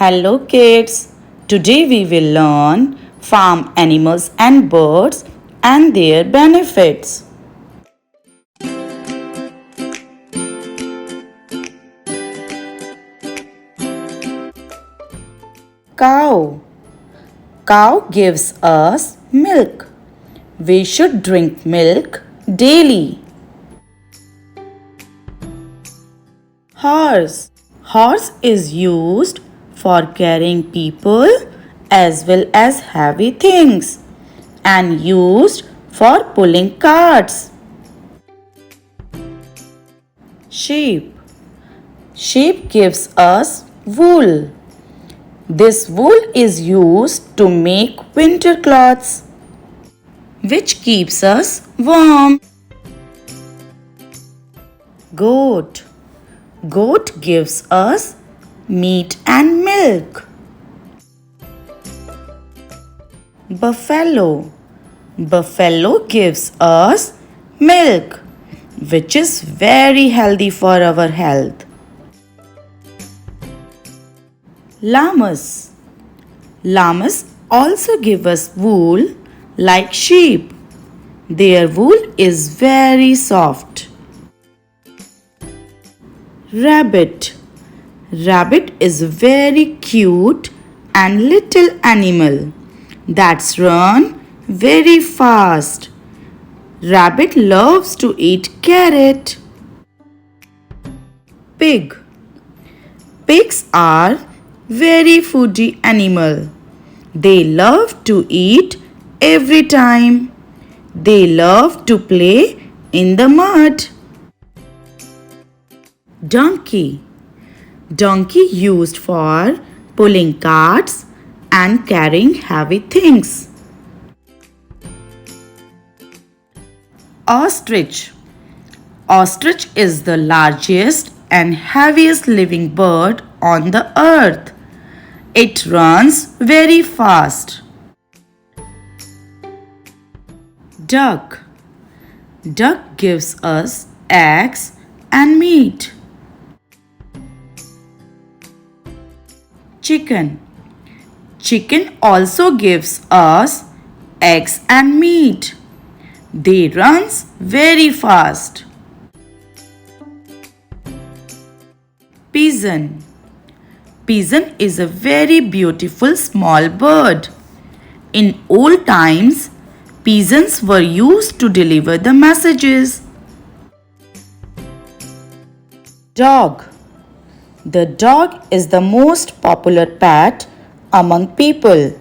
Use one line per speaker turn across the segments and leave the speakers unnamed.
Hello kids, today we will learn farm animals and birds and their benefits. Cow. Cow gives us milk. We should drink milk daily. Horse. Horse is used for carrying people as well as heavy things and used for pulling carts. Sheep. Sheep gives us wool. This wool is used to make winter clothes, which keeps us warm. Goat. Goat gives us meat and milk. Buffalo. Buffalo gives us milk, which is very healthy for our health. Llamas. Llamas also give us wool like sheep. Their wool is very soft. Rabbit. Rabbit is a very cute and little animal that's run very fast. Rabbit loves to eat carrot. Pig. Pigs are very foodie animal. They love to eat every time. They love to play in the mud. Donkey. Donkey used for pulling carts and carrying heavy things. Ostrich. Ostrich is the largest and heaviest living bird on the earth. It runs very fast. Duck. Duck gives us eggs and meat. Chicken. Chicken also gives us eggs and meat. They run very fast. Pigeon. Pigeon is a very beautiful small bird. In old times, pigeons were used to deliver the messages. Dog. The dog is the most popular pet among people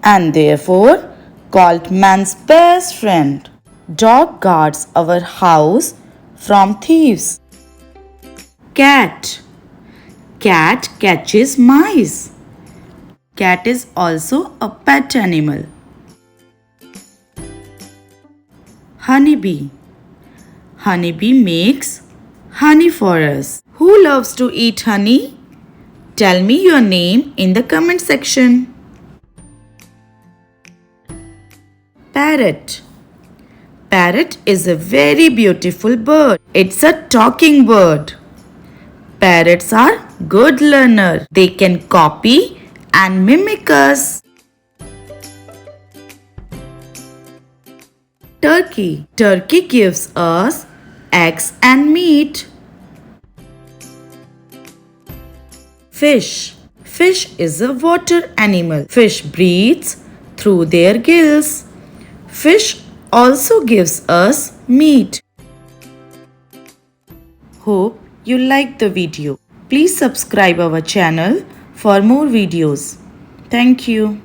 and therefore called man's best friend. Dog guards our house from thieves. Cat. Cat catches mice. Cat is also a pet animal. Honeybee. Honeybee makes honey for us. Who loves to eat honey? Tell me your name in the comment section. Parrot. Parrot is a very beautiful bird. It's a talking bird. Parrots are good learners. They can copy and mimic us. Turkey. Turkey gives us eggs and meat. Fish. Fish is a water animal. Fish breathes through their gills. Fish also gives us meat. Hope you liked the video. Please subscribe our channel for more videos. Thank you.